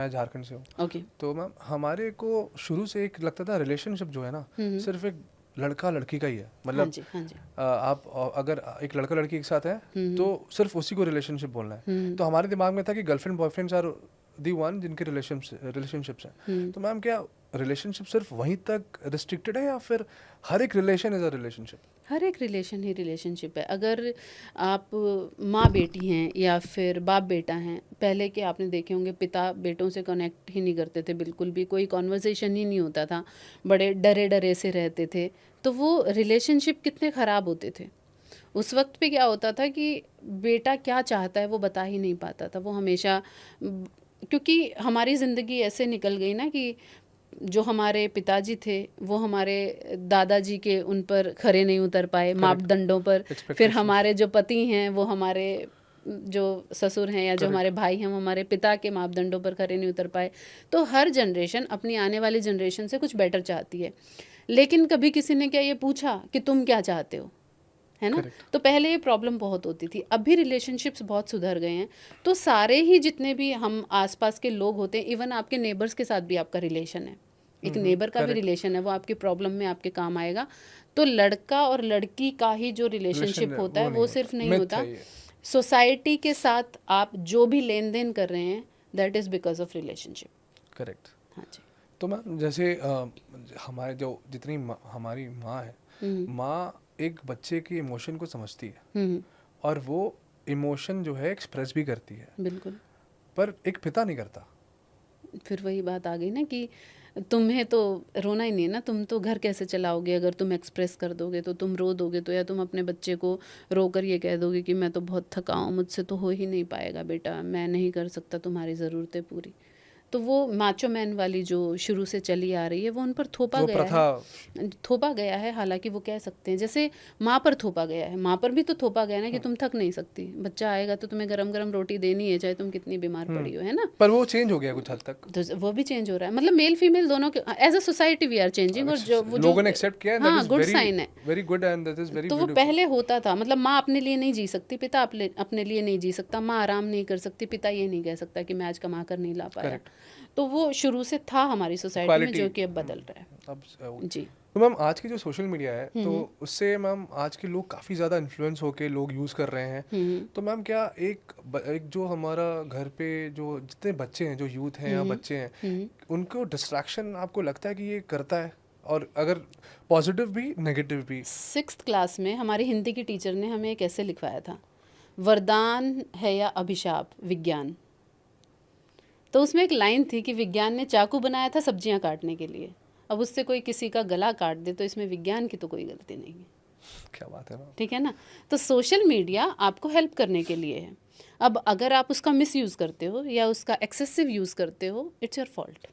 मैं झारखंड से हूँ। ओके। तो मैम हमारे को शुरू से एक लगता था रिलेशनशिप जो है ना सिर्फ एक लड़का लड़की का ही है। हाँ मतलब जी, हाँ जी। आप अगर एक लड़का लड़की एक साथ है तो सिर्फ उसी को रिलेशनशिप बोलना है। तो हमारे दिमाग में था कि girlfriend boyfriends are the one जिनके रिलेशनशिप्स हैं। तो मैम क्या रिलेशनशिप सिर्फ वहीं तक रिस्ट्रिक्टेड है या फिर हर एक रिलेशन इज अ रिलेशनशिप? हर एक रिलेशन ही रिलेशनशिप है। अगर आप माँ बेटी हैं या फिर बाप बेटा हैं, पहले के आपने देखे होंगे पिता बेटों से कनेक्ट ही नहीं करते थे, बिल्कुल भी कोई कॉन्वर्सेशन ही नहीं होता था, बड़े डरे डरे से रहते थे। तो वो रिलेशनशिप कितने ख़राब होते थे। उस वक्त पे क्या होता था कि बेटा क्या चाहता है वो बता ही नहीं पाता था। वो हमेशा क्योंकि हमारी ज़िंदगी ऐसे निकल गई ना कि जो हमारे पिताजी थे वो हमारे दादाजी के उन पर खरे नहीं उतर पाए मापदंडों पर। फिर हमारे जो पति हैं वो हमारे जो ससुर हैं या जो हमारे भाई हैं वो हमारे पिता के मापदंडों पर खरे नहीं उतर पाए। तो हर जनरेशन अपनी आने वाली जनरेशन से कुछ बेटर चाहती है, लेकिन कभी किसी ने क्या ये पूछा कि तुम क्या चाहते हो, है ना? तो पहले ये प्रॉब्लम बहुत होती थी। अभी रिलेशनशिप्स बहुत सुधर गए हैं। तो सारे ही जितने भी हम आसपास के लोग होते हैं, इवन आपके नेबर्स के साथ भी आपका रिलेशन है, एक नेबर का भी रिलेशन है, वो आपकी प्रॉब्लम में आपके काम आएगा। तो लड़का और लड़की का ही जो रिलेशनशिप होता है वो सिर्फ नहीं होता, सोसाइटी के साथ आप जो भी लेन देन कर रहे हैं that is because of relationship. Correct. हाँ जी। तो मैम जैसे हमारे जो जितनी हमारी माँ है, माँ एक बच्चे की इमोशन को समझती है और वो इमोशन जो है एक्सप्रेस भी करती है, बिल्कुल। पर एक पिता नहीं करता। फिर वही बात आ गई ना कि तुम्हें तो रोना ही नहीं है ना, तुम तो घर कैसे चलाओगे? अगर तुम एक्सप्रेस कर दोगे तो तुम रो दोगे, तो या तुम अपने बच्चे को रो कर ये कह दोगे कि मैं तो बहुत थका हूँ, मुझसे तो हो ही नहीं पाएगा बेटा, मैं नहीं कर सकता तुम्हारी ज़रूरतें पूरी। तो वो माचो मैन वाली जो शुरू से चली आ रही है वो उन पर थोपा गया है, थोपा गया है। हालांकि वो कह सकते हैं जैसे माँ पर थोपा गया है, माँ पर भी तो थोपा गया ना कि तुम थक नहीं सकती, बच्चा आएगा तो तुम्हें गरम गरम रोटी देनी है चाहे तुम कितनी बीमार पड़ी हो, है ना? पर वो चेंज हो गया कुछ हद तक, तो वो भी चेंज हो रहा है, मतलब मेल फीमेल दोनों के as a society we are changing. और जो वो लोगों ने एक्सेप्ट किया, हाँ, गुड साइन है, very good and that is very तो वो पहले होता था। मतलब माँ अपने लिए नहीं जी सकती, पिता अपने लिए नहीं जी सकता, माँ आराम नहीं कर सकती, पिता ये नहीं कह सकता कि मैं आज कमा कर नहीं ला पाया। तो वो शुरू से था हमारी सोसाइटी में, जो कि अब बदल रहा है अब जी। तो मैम आज की जो सोशल मीडिया है तो उससे मैम आज के लोग काफ़ी ज़्यादा इन्फ्लुएंस होके लोग यूज़ कर रहे हैं। तो मैम क्या एक जो हमारा घर पे जो जितने बच्चे हैं, जो यूथ हैं या बच्चे हैं, उनको डिस्ट्रैक्शन आपको लगता है कि ये करता है? और अगर पॉजिटिव भी नेगेटिव भी। 6th क्लास में हमारी हिंदी की टीचर ने हमें एक ऐसे लिखवाया था, वरदान है या अभिशाप विज्ञान। तो उसमें एक लाइन थी कि विज्ञान ने चाकू बनाया था सब्जियां काटने के लिए, अब उससे कोई किसी का गला काट दे तो इसमें विज्ञान की तो कोई गलती नहीं है। क्या बात है ना, ठीक है ना? तो सोशल मीडिया आपको हेल्प करने के लिए है। अब अगर आप उसका मिस यूज़ करते हो या उसका एक्सेसिव यूज़ करते हो, इट्स योर फॉल्ट।